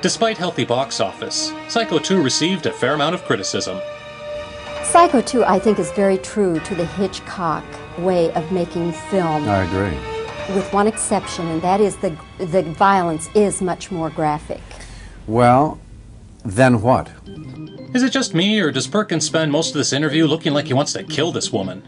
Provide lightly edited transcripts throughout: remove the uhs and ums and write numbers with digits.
Despite healthy box office, Psycho 2 received a fair amount of criticism. Psycho 2, I think, is very true to the Hitchcock way of making film. I agree. With one exception, and that is the violence is much more graphic. Well, then what? Is it just me, or does Perkins spend most of this interview looking like he wants to kill this woman?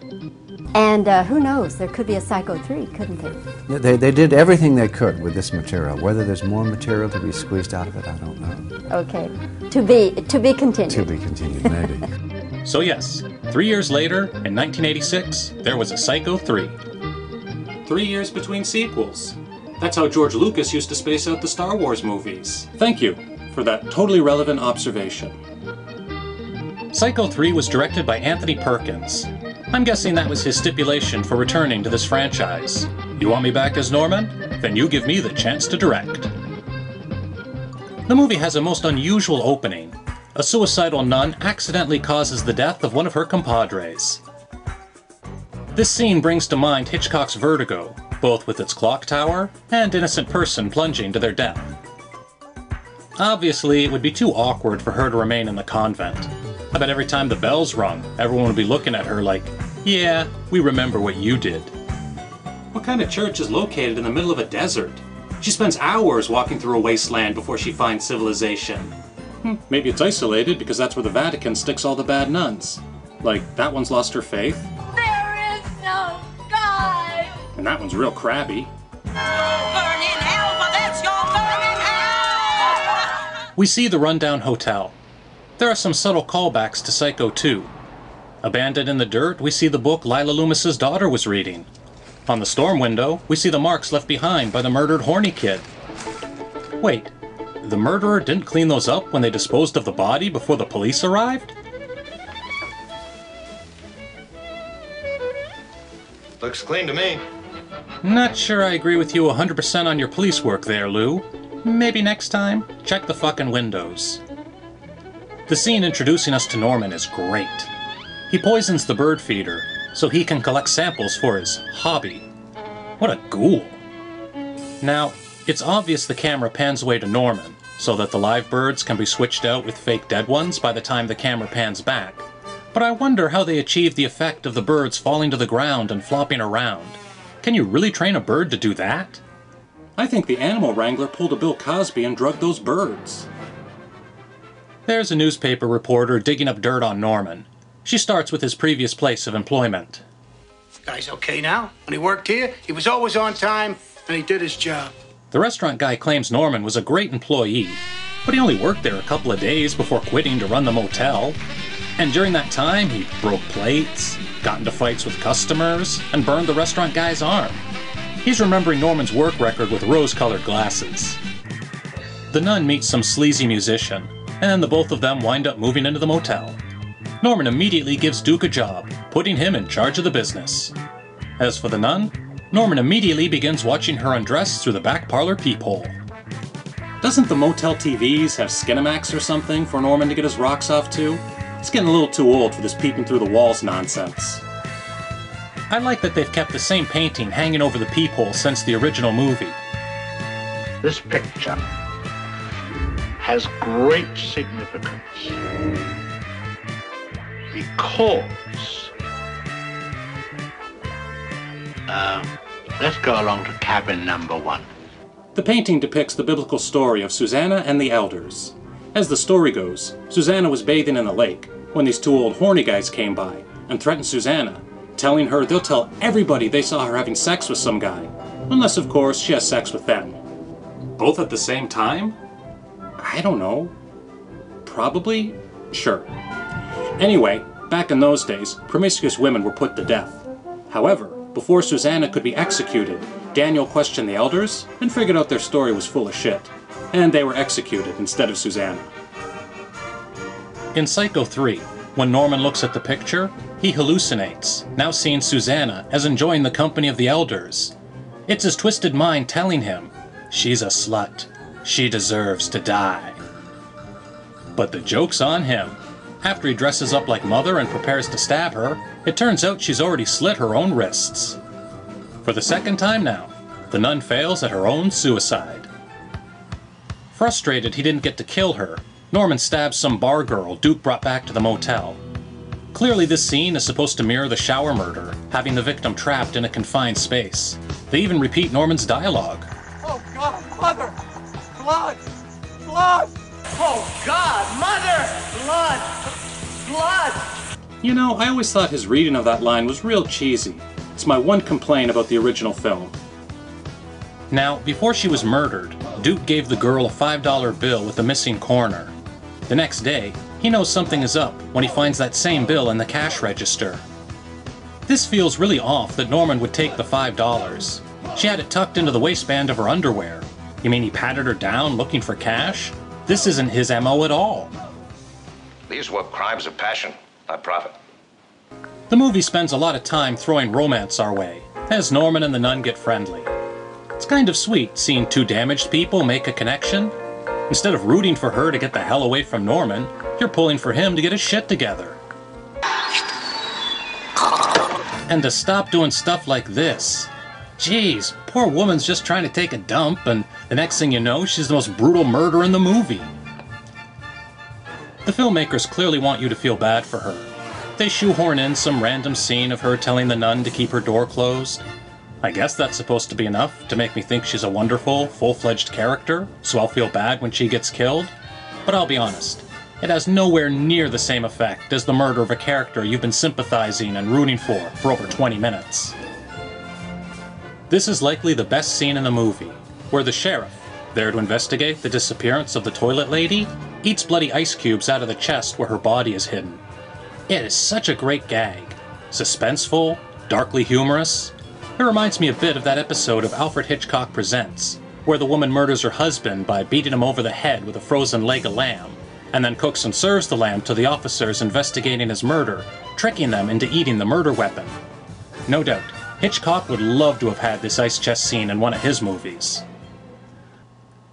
And who knows, there could be a Psycho 3, couldn't there? They did everything they could with this material. Whether there's more material to be squeezed out of it, I don't know. Okay. To be continued. To be continued, maybe. So yes, 3 years later, in 1986, there was a Psycho 3. 3 years between sequels. That's how George Lucas used to space out the Star Wars movies. Thank you for that totally relevant observation. Psycho 3 was directed by Anthony Perkins. I'm guessing that was his stipulation for returning to this franchise. You want me back as Norman? Then you give me the chance to direct. The movie has a most unusual opening. A suicidal nun accidentally causes the death of one of her compadres. This scene brings to mind Hitchcock's Vertigo, both with its clock tower and innocent person plunging to their death. Obviously, it would be too awkward for her to remain in the convent. I bet every time the bells rung, everyone would be looking at her like, yeah, we remember what you did. What kind of church is located in the middle of a desert? She spends hours walking through a wasteland before she finds civilization. Maybe it's isolated because that's where the Vatican sticks all the bad nuns. Like, that one's lost her faith. There is no God! And that one's real crabby. Burn in hell for this, you'll burn in hell! We see the rundown hotel. There are some subtle callbacks to Psycho 2. Abandoned in the dirt, we see the book Lila Loomis's daughter was reading. On the storm window, we see the marks left behind by the murdered horny kid. Wait, the murderer didn't clean those up when they disposed of the body before the police arrived? Looks clean to me. Not sure I agree with you 100% on your police work there, Lou. Maybe next time, check the fucking windows. The scene introducing us to Norman is great. He poisons the bird feeder so he can collect samples for his hobby. What a ghoul. Now, it's obvious the camera pans away to Norman so that the live birds can be switched out with fake dead ones by the time the camera pans back. But I wonder how they achieved the effect of the birds falling to the ground and flopping around. Can you really train a bird to do that? I think the animal wrangler pulled a Bill Cosby and drugged those birds. There's a newspaper reporter digging up dirt on Norman. She starts with his previous place of employment. Guy's okay now. When he worked here, he was always on time, and he did his job. The restaurant guy claims Norman was a great employee, but he only worked there a couple of days before quitting to run the motel. And during that time, he broke plates, got into fights with customers, and burned the restaurant guy's arm. He's remembering Norman's work record with rose-colored glasses. The nun meets some sleazy musician, and the both of them wind up moving into the motel. Norman immediately gives Duke a job, putting him in charge of the business. As for the nun, Norman immediately begins watching her undress through the back parlor peephole. Doesn't the motel TVs have Skinamax or something for Norman to get his rocks off to? It's getting a little too old for this peeping through the walls nonsense. I like that they've kept the same painting hanging over the peephole since the original movie. This picture has great significance because let's go along to cabin number 1. The painting depicts the biblical story of Susanna and the elders. As the story goes, Susanna was bathing in the lake when these two old horny guys came by and threatened Susanna, telling her they'll tell everybody they saw her having sex with some guy, unless of course she has sex with them. Both at the same time? I don't know. Probably? Sure. Anyway, back in those days, promiscuous women were put to death. However, before Susanna could be executed, Daniel questioned the elders and figured out their story was full of shit, and they were executed instead of Susanna. In Psycho 3, when Norman looks at the picture, he hallucinates, now seeing Susanna as enjoying the company of the elders. It's his twisted mind telling him, she's a slut. She deserves to die. But the joke's on him. After he dresses up like Mother and prepares to stab her, it turns out she's already slit her own wrists. For the second time now, the nun fails at her own suicide. Frustrated he didn't get to kill her, Norman stabs some bar girl Duke brought back to the motel. Clearly this scene is supposed to mirror the shower murder, having the victim trapped in a confined space. They even repeat Norman's dialogue. Oh God, Mother! Blood! Blood! Oh God, Mother! Blood! Blood! You know, I always thought his reading of that line was real cheesy. It's my one complaint about the original film. Now, before she was murdered, Duke gave the girl a $5 bill with a missing corner. The next day, he knows something is up when he finds that same bill in the cash register. This feels really off that Norman would take the $5. She had it tucked into the waistband of her underwear. You mean he patted her down looking for cash? This isn't his MO at all. These were crimes of passion, not profit. The movie spends a lot of time throwing romance our way, as Norman and the nun get friendly. It's kind of sweet seeing two damaged people make a connection. Instead of rooting for her to get the hell away from Norman, you're pulling for him to get his shit together. And to stop doing stuff like this. Jeez, poor woman's just trying to take a dump, and the next thing you know, she's the most brutal murderer in the movie. The filmmakers clearly want you to feel bad for her. They shoehorn in some random scene of her telling the nun to keep her door closed. I guess that's supposed to be enough to make me think she's a wonderful, full-fledged character, so I'll feel bad when she gets killed. But I'll be honest, it has nowhere near the same effect as the murder of a character you've been sympathizing and rooting for over 20 minutes. This is likely the best scene in the movie, where the sheriff, there to investigate the disappearance of the toilet lady, eats bloody ice cubes out of the chest where her body is hidden. It is such a great gag. Suspenseful, darkly humorous. It reminds me a bit of that episode of Alfred Hitchcock Presents, where the woman murders her husband by beating him over the head with a frozen leg of lamb, and then cooks and serves the lamb to the officers investigating his murder, tricking them into eating the murder weapon. No doubt, Hitchcock would love to have had this ice chest scene in one of his movies.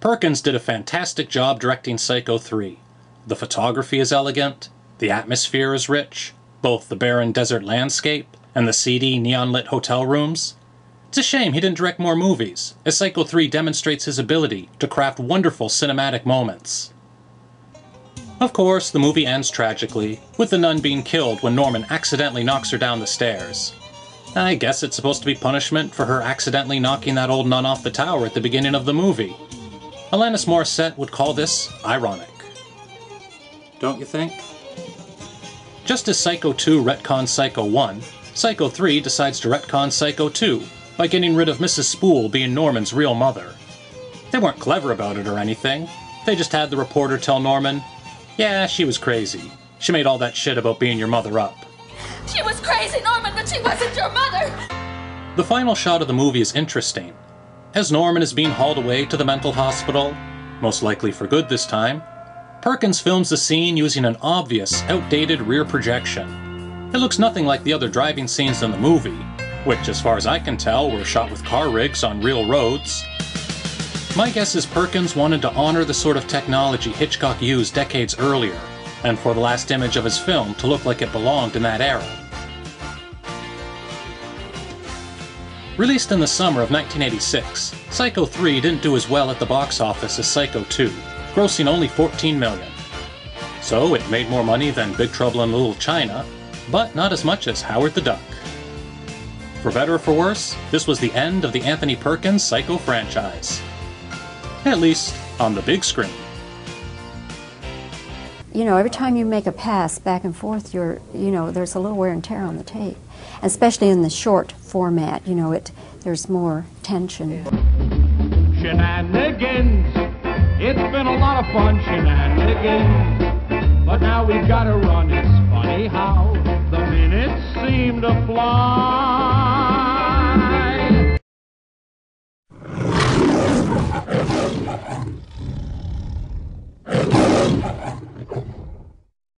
Perkins did a fantastic job directing Psycho 3. The photography is elegant, the atmosphere is rich, both the barren desert landscape and the seedy, neon-lit hotel rooms. It's a shame he didn't direct more movies, as Psycho 3 demonstrates his ability to craft wonderful cinematic moments. Of course, the movie ends tragically, with the nun being killed when Norman accidentally knocks her down the stairs. I guess it's supposed to be punishment for her accidentally knocking that old nun off the tower at the beginning of the movie. Alanis Morissette would call this ironic. Don't you think? Just as Psycho 2 retcons Psycho 1, Psycho 3 decides to retcon Psycho 2 by getting rid of Mrs. Spool being Norman's real mother. They weren't clever about it or anything. They just had the reporter tell Norman, yeah, she was crazy. She made all that shit about being your mother up. She was crazy, Norman, but she wasn't your mother! The final shot of the movie is interesting. As Norman is being hauled away to the mental hospital, most likely for good this time, Perkins films the scene using an obvious, outdated rear projection. It looks nothing like the other driving scenes in the movie, which, as far as I can tell, were shot with car rigs on real roads. My guess is Perkins wanted to honor the sort of technology Hitchcock used decades earlier, and for the last image of his film to look like it belonged in that era. Released in the summer of 1986, Psycho 3 didn't do as well at the box office as Psycho 2, grossing only $14 million. So it made more money than Big Trouble in Little China, but not as much as Howard the Duck. For better or for worse, this was the end of the Anthony Perkins Psycho franchise. At least on the big screen. You know, every time you make a pass back and forth, there's a little wear and tear on the tape. Especially in the short format, there's more tension. Shenanigans. It's been a lot of fun, shenanigans. But now we've got to run. It's funny how the minutes seem to fly.